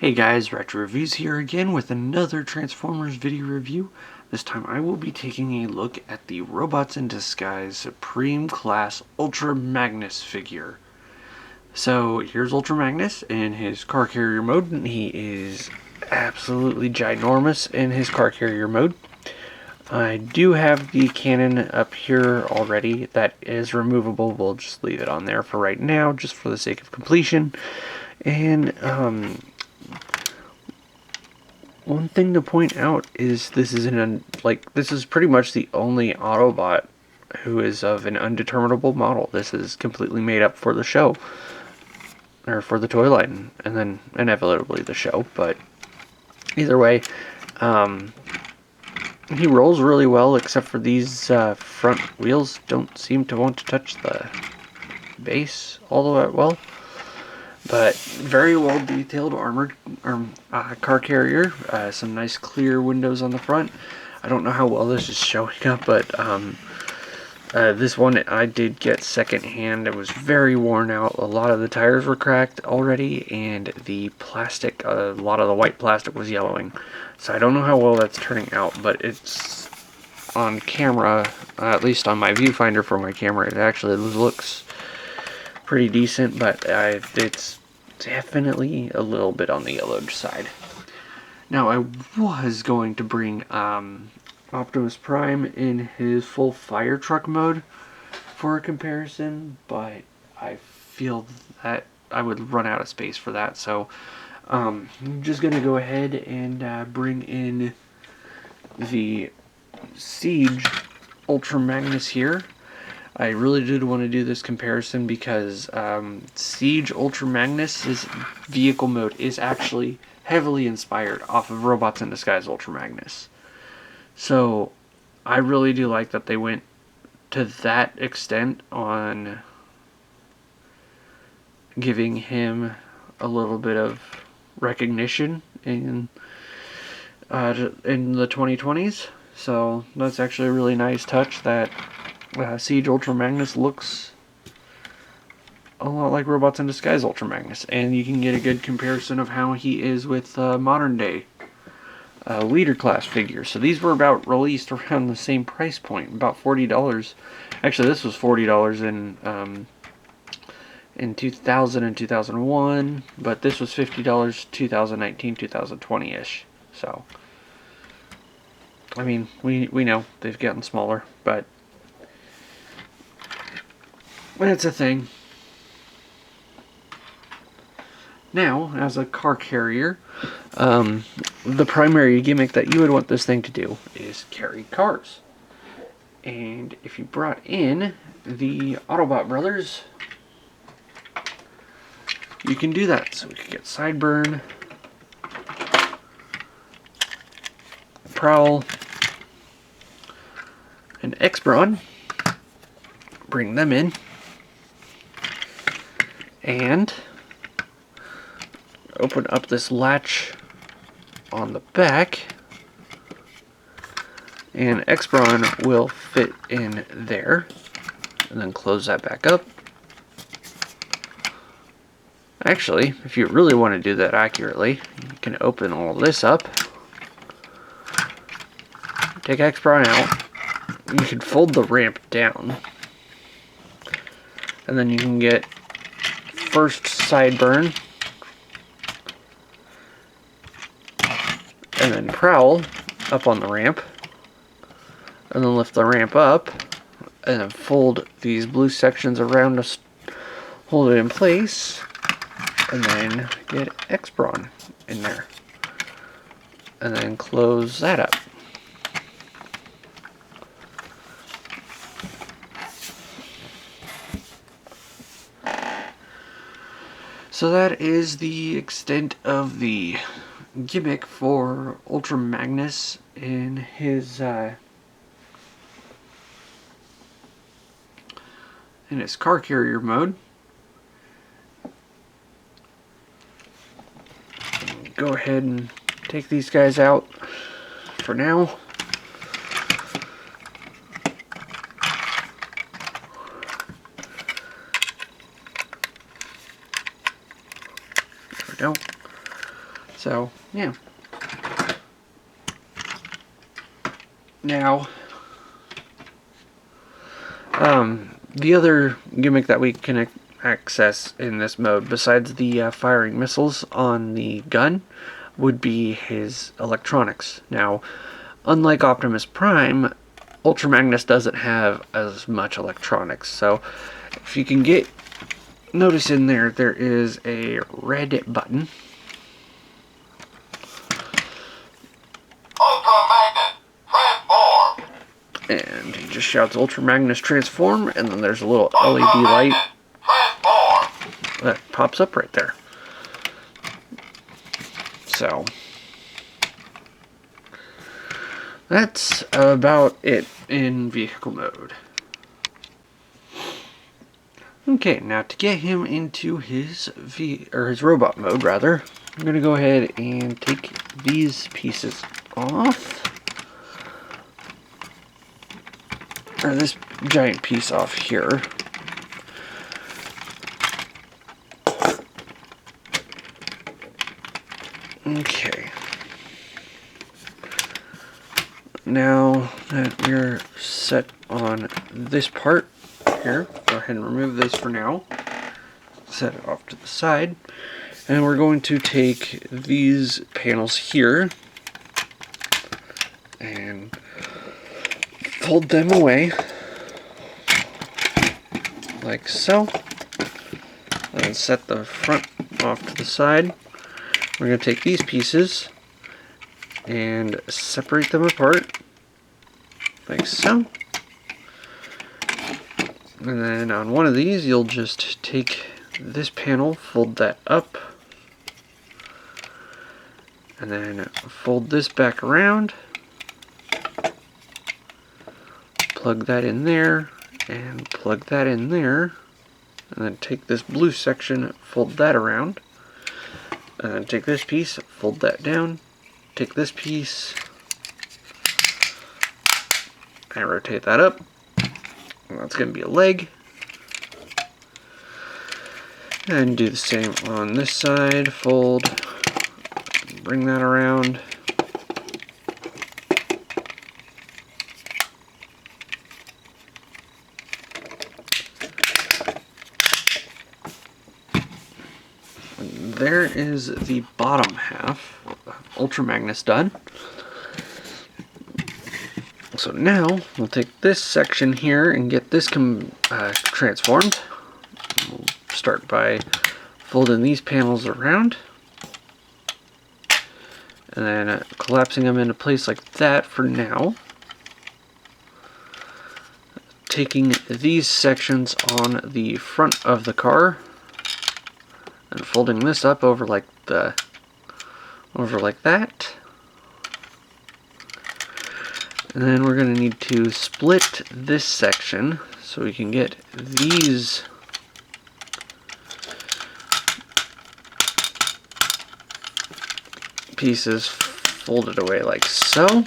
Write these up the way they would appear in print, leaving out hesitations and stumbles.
Hey guys, Retro Reviews here again with another Transformers video review. This time I will be taking a look at the Robots in Disguise Supreme Class Ultra Magnus figure. So here's Ultra Magnus in his car carrier mode. He is absolutely ginormous in his car carrier mode. I do have the cannon up here already that is removable. We'll just leave it on there for right now, just for the sake of completion. And one thing to point out is this is this is pretty much the only Autobot who is of an undeterminable model. This is completely made up for the show, or for the toy line, and then inevitably the show. But either way, he rolls really well, except for these front wheels don't seem to want to touch the base all the way well. But very well detailed armored car carrier. Some nice clear windows on the front. I don't know how well this is showing up, but this one I did get secondhand. It was very worn out. A lot of the tires were cracked already, and the plastic, a lot of the white plastic was yellowing. So I don't know how well that's turning out, but it's on camera, at least on my viewfinder for my camera, it actually looks pretty decent, but it's definitely a little bit on the yellowed side. Now, I was going to bring Optimus Prime in his full fire truck mode for a comparison, but I feel that I would run out of space for that, so I'm just going to go ahead and bring in the Siege Ultra Magnus here. I really did want to do this comparison because Siege Ultra Magnus' vehicle mode is actually heavily inspired off of Robots in Disguise Ultra Magnus. So I really do like that they went to that extent on giving him a little bit of recognition in the 2020s. So that's actually a really nice touch that Siege Ultra Magnus looks a lot like Robots in Disguise Ultra Magnus, and you can get a good comparison of how he is with modern day leader class figures. So these were about released around the same price point, about $40. Actually, this was $40 in 2000 and 2001, but this was $50 2019, 2020-ish. So I mean, we know they've gotten smaller, but it's a thing. Now, as a car carrier, the primary gimmick that you would want this thing to do is carry cars. And if you brought in the Autobot brothers, you can do that. So we could get Sideburn, Prowl, and X-Brawn. Bring them in. And open up this latch on the back, and X-Brawn will fit in there, and then close that back up. Actually, if you really want to do that accurately, you can open all this up, take X-Brawn out, you can fold the ramp down, and then you can get first Sideburn, and then Prowl up on the ramp, and then lift the ramp up, and then fold these blue sections around to hold it in place, and then get X-Brawn in there, and then close that up. So that is the extent of the gimmick for Ultra Magnus in his car carrier mode. Go ahead and take these guys out for now. There we go. So, yeah. Now, the other gimmick that we can access in this mode, besides the firing missiles on the gun, would be his electronics. Now, unlike Optimus Prime, Ultra Magnus doesn't have as much electronics. So, if you can notice in there is a red button. Ultra Magnus, transform! And he just shouts Ultra Magnus transform, and then there's a little LED light that pops up right there. So, that's about it in vehicle mode. Okay, now to get him into his robot mode, rather, I'm going to go ahead and take these pieces off. Or this giant piece off here. Okay. Now that we're set on this part here, go ahead and remove this for now. Set it off to the side. And we're going to take these panels here and fold them away like so. And set the front off to the side. We're going to take these pieces and separate them apart like so. And then on one of these, you'll just take this panel, fold that up, and then fold this back around, plug that in there, and plug that in there, and then take this blue section, fold that around, and then take this piece, fold that down, take this piece, and rotate that up. And that's going to be a leg. And do the same on this side, fold, bring that around. And there is the bottom half of Ultra Magnus done. So now we'll take this section here and get this transformed. We'll start by folding these panels around and then collapsing them into place like that for now. Taking these sections on the front of the car and folding this up over like that. And then we're going to need to split this section so we can get these pieces folded away like so.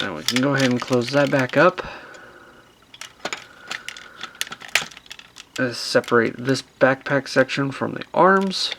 And we can go ahead and close that back up. Separate this backpack section from the arms.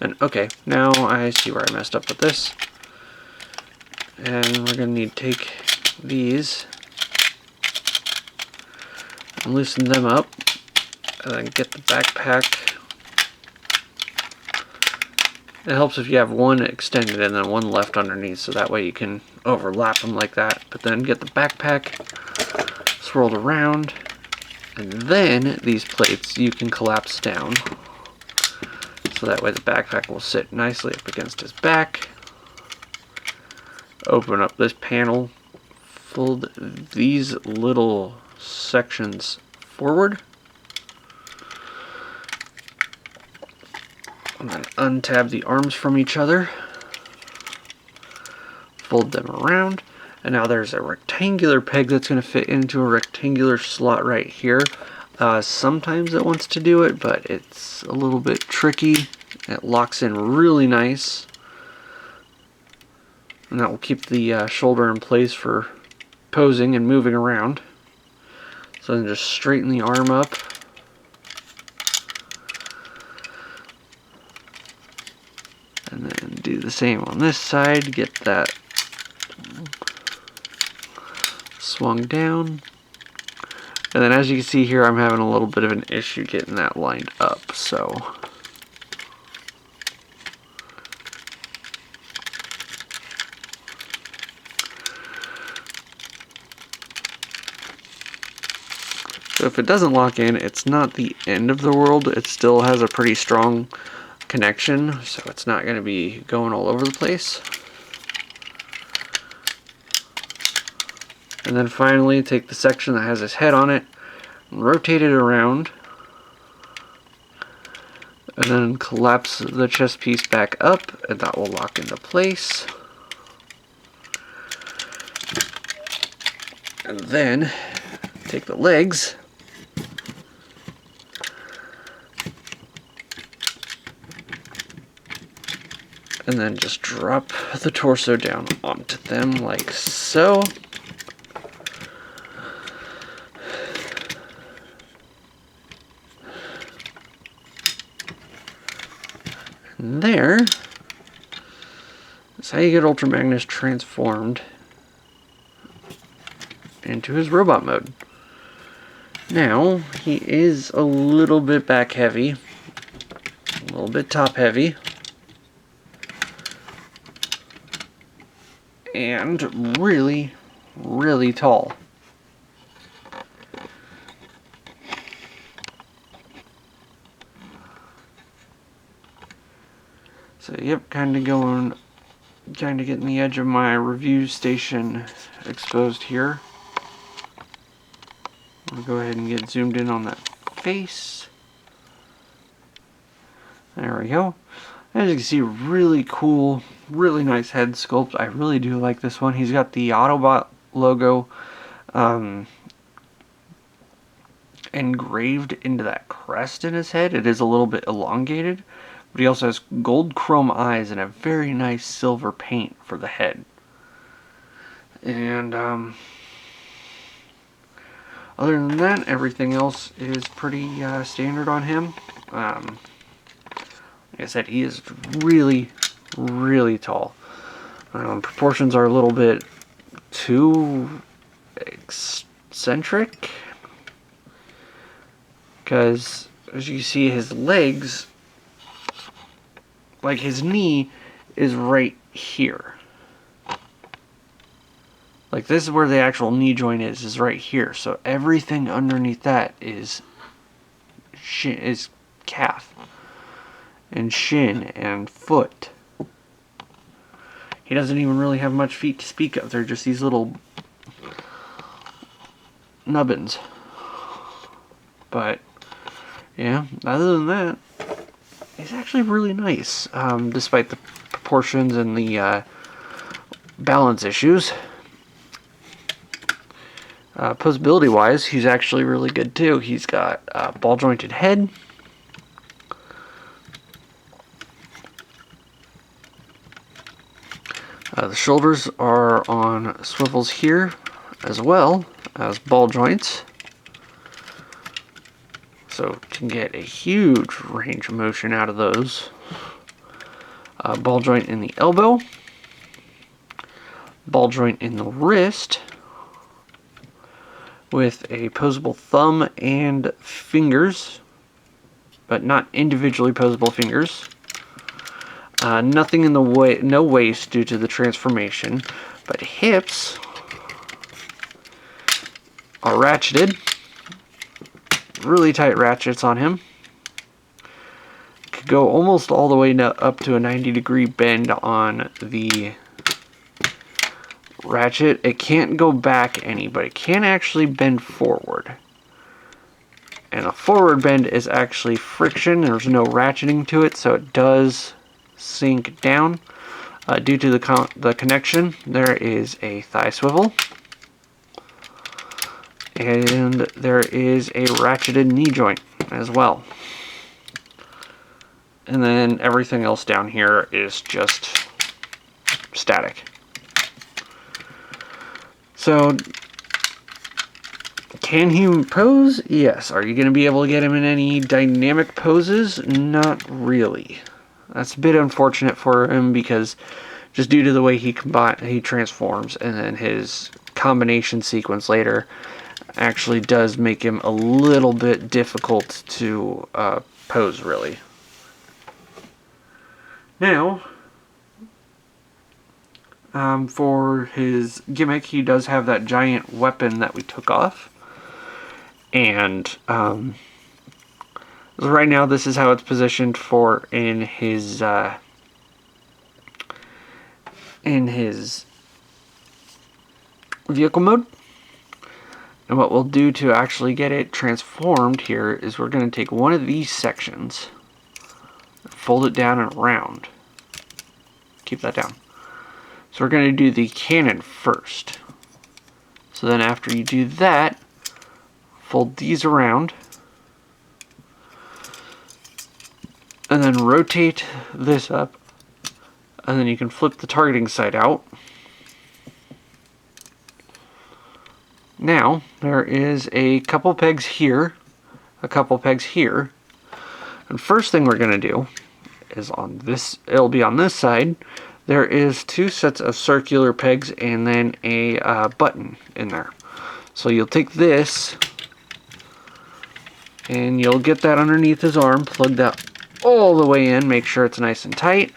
And okay, now I see where I messed up with this. And we're going to need to take these and loosen them up. And then get the backpack. It helps if you have one extended and then one left underneath, so that way you can overlap them like that. But then get the backpack swirled around. And then these plates you can collapse down. So that way the backpack will sit nicely up against his back. Open up this panel. Fold these little sections forward. And then untab the arms from each other. Fold them around. And now there's a rectangular peg that's going to fit into a rectangular slot right here. Sometimes it wants to do it, but it's a little bit tricky. It locks in really nice. And that will keep the shoulder in place for posing and moving around. So then just straighten the arm up. And then do the same on this side, get that swung down. And then as you can see here, I'm having a little bit of an issue getting that lined up, So if it doesn't lock in, it's not the end of the world. It still has a pretty strong connection, so it's not going to be going all over the place. And then finally, take the section that has his head on it, and rotate it around, and then collapse the chest piece back up, and that will lock into place. And then take the legs, and then just drop the torso down onto them like so. And there is how you get Ultra Magnus transformed into his robot mode. Now, he is a little bit back heavy, a little bit top heavy, and really, really tall. So yep, kind of getting the edge of my review station exposed here. I'll go ahead and get zoomed in on that face. There we go. As you can see, really cool, really nice head sculpt. I really do like this one. He's got the Autobot logo engraved into that crest in his head. It is a little bit elongated, but he also has gold chrome eyes and a very nice silver paint for the head. And other than that, everything else is pretty standard on him. Like I said, he is really, really tall. Proportions are a little bit too eccentric, because as you see, his legs, like his knee, is right here. Like this is where the actual knee joint is right here. So everything underneath that is calf and shin and foot. He doesn't even really have much feet to speak of. They're just these little nubbins. But yeah, other than that, he's actually really nice, despite the proportions and the balance issues. Posability wise, he's actually really good too. He's got a ball jointed head. The shoulders are on swivels here, as well as ball joints. So you can get a huge range of motion out of those. Ball joint in the elbow. Ball joint in the wrist. With a posable thumb and fingers, but not individually posable fingers. Nothing in the way, no waist due to the transformation, but hips are ratcheted. Really tight ratchets on him. Could go almost all the way up to a 90-degree bend on the ratchet. It can't go back any, but it can actually bend forward. And a forward bend is actually friction. There's no ratcheting to it, so it does sink down. Due to the connection, there is a thigh swivel. And there is a ratcheted knee joint as well. And then everything else down here is just static. So, can he pose? Yes. Are you going to be able to get him in any dynamic poses? Not really. That's a bit unfortunate for him because just due to the way he transforms, and then his combination sequence later actually does make him a little bit difficult to pose, really. Now, for his gimmick, he does have that giant weapon that we took off. And right now, this is how it's positioned for in his vehicle mode. And what we'll do to actually get it transformed here is we're going to take one of these sections, fold it down and around. Keep that down. So we're going to do the cannon first. So then after you do that, fold these around. And then rotate this up. And then you can flip the targeting sight out. Now, there is a couple pegs here, a couple pegs here. And first thing we're going to do is on this, it'll be on this side, there is 2 sets of circular pegs and then a button in there. So you'll take this and you'll get that underneath his arm, plug that all the way in, make sure it's nice and tight.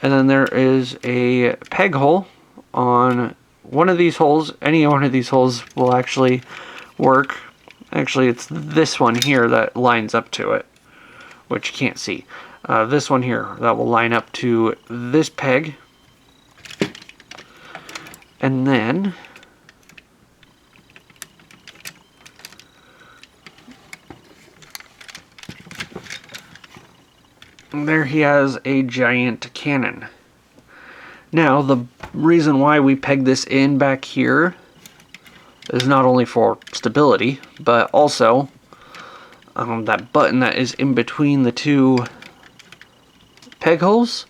And then there is a peg hole on one of these holes. Any one of these holes will actually work. Actually, it's this one here that lines up to it, which you can't see. This one here, that will line up to this peg. And then there he has a giant cannon. Now, the reason why we peg this in back here is not only for stability, but also that button that is in between the 2 peg holes.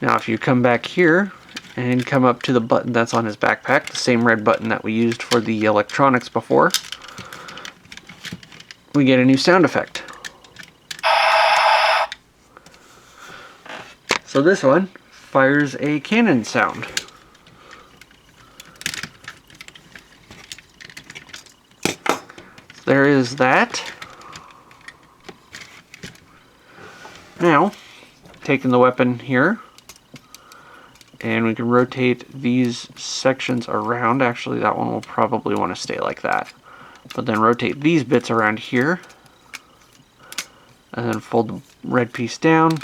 Now, if you come back here and come up to the button that's on his backpack, the same red button that we used for the electronics before, we get a new sound effect. So this one fires a cannon sound. There is that. Now, taking the weapon here, and we can rotate these sections around. Actually, that one will probably want to stay like that. But then rotate these bits around here, and then fold the red piece down,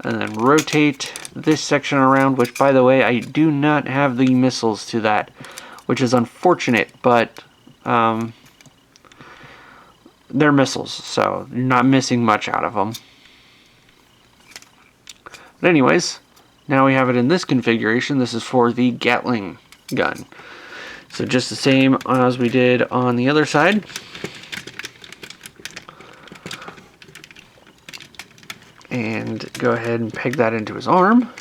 and then rotate this section around, which, by the way, I do not have the missiles to that, which is unfortunate, but they're missiles, so you're not missing much out of them. But anyways, now we have it in this configuration. This is for the Gatling gun. So just the same as we did on the other side. And go ahead and peg that into his arm.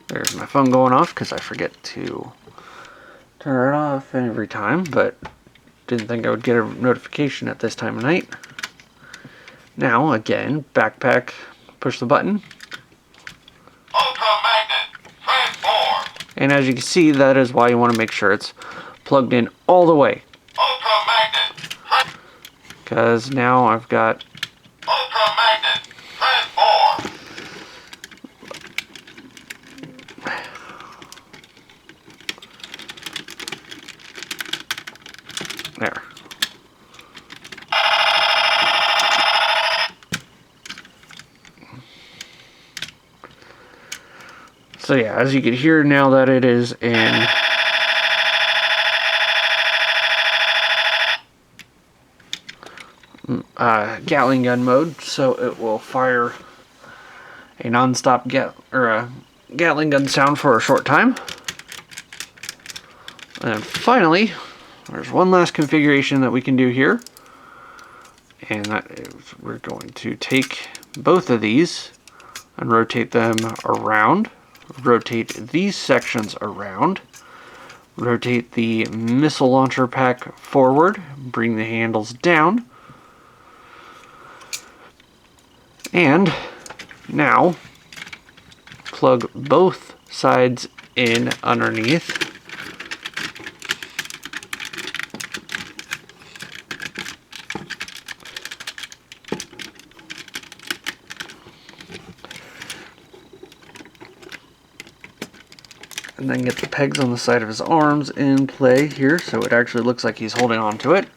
There's my phone going off because I forget to turn it off every time, but didn't think I would get a notification at this time of night. Now, again, backpack, push the button. Magnus, transform. And as you can see, that is why you want to make sure it's plugged in all the way. Magnus, Because now I've got Magnus, transform. there. So yeah, as you can hear now that it is in Gatling gun mode, so it will fire a non-stop Gatling gun sound for a short time. And finally, there's one last configuration that we can do here, and that is we're going to take both of these and rotate them around. Rotate these sections around. Rotate the missile launcher pack forward. Bring the handles down. And Now, plug both sides in underneath. And then get the pegs on the side of his arms in play here, so it actually looks like he's holding on to it.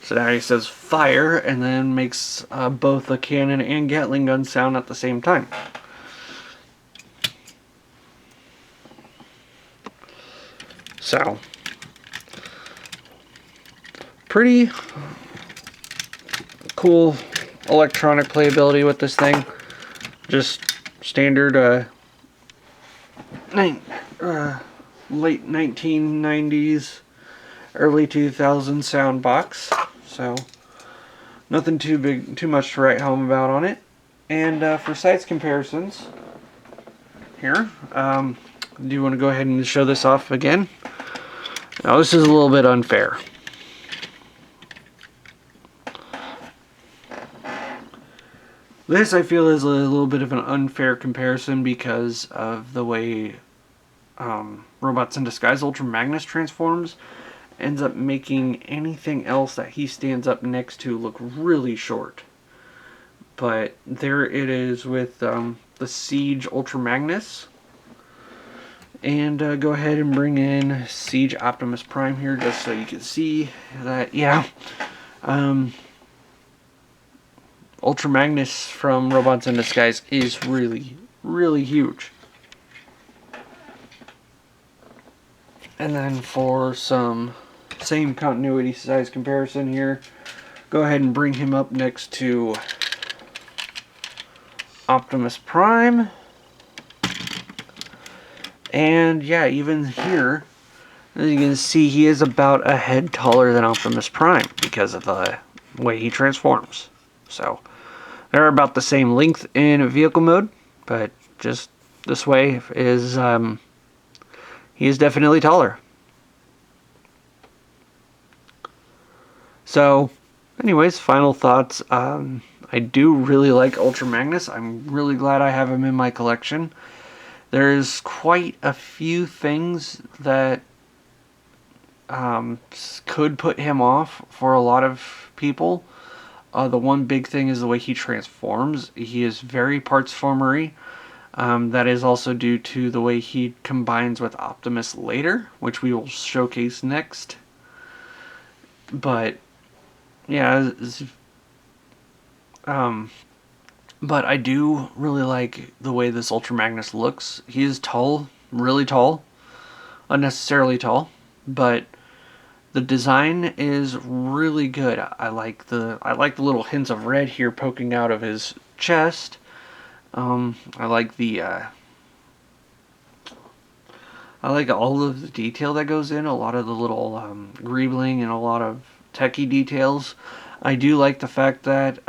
So now he says fire, and then makes both a cannon and Gatling gun sound at the same time. So, pretty cool electronic playability with this thing. Just standard late 1990s, early 2000s sound box. So nothing too much to write home about on it. And for size comparisons, here, do you want to go ahead and show this off again? Now this is a little bit unfair. This, I feel, is a little bit of an unfair comparison because of the way Robots in Disguise Ultra Magnus transforms. Ends up making anything else that he stands up next to look really short. But there it is with the Siege Ultra Magnus. And go ahead and bring in Siege Optimus Prime here just so you can see that, yeah. Ultra Magnus from Robots in Disguise is really, really huge. And then for some same continuity size comparison here, go ahead and bring him up next to Optimus Prime. And yeah, even here, as you can see, he is about a head taller than Optimus Prime because of the way he transforms. So they're about the same length in vehicle mode, but just this way is he is definitely taller. So, anyways, final thoughts. I do really like Ultra Magnus. I'm really glad I have him in my collection. There's quite a few things that could put him off for a lot of people. The one big thing is the way he transforms. He is very parts formery. That is also due to the way he combines with Optimus later, which we will showcase next. But yeah, but I do really like the way this Ultra Magnus looks. He is tall, really tall, unnecessarily tall, but the design is really good. I like the little hints of red here poking out of his chest. I like all of the detail that goes in. A lot of the little greebling and a lot of techie details. I do like the fact that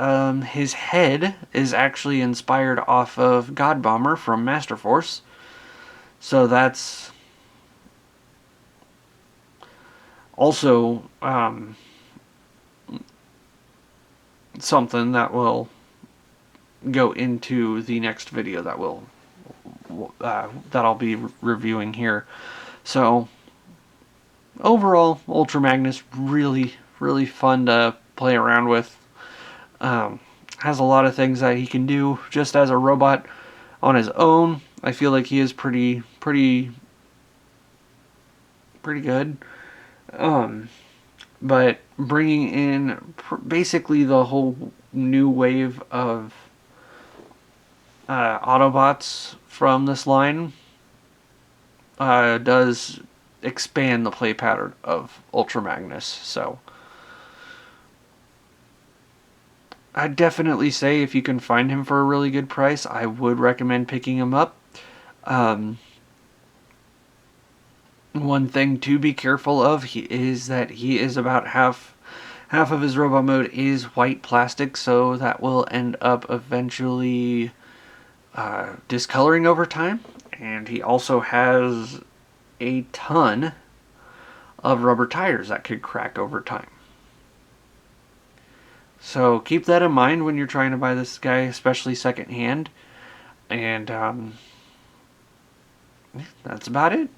his head is actually inspired off of God Bomber from Master Force. So that's also something that will go into the next video that I'll be reviewing here. So overall, Ultra Magnus really, really fun to play around with. Has a lot of things that he can do just as a robot on his own. I feel like he is pretty good. But bringing in basically the whole new wave of Autobots from this line does expand the play pattern of Ultra Magnus. So I'd definitely say if you can find him for a really good price, I would recommend picking him up. One thing to be careful of is that he is about half of his robot mode is white plastic, so that will end up eventually discoloring over time. And he also has a ton of rubber tires that could crack over time. So keep that in mind when you're trying to buy this guy, especially secondhand. And that's about it.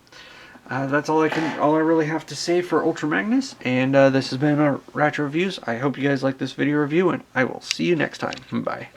That's all I really have to say for Ultra Magnus. And this has been our Ratchet Reviews. I hope you guys like this video review, and I will see you next time. Bye.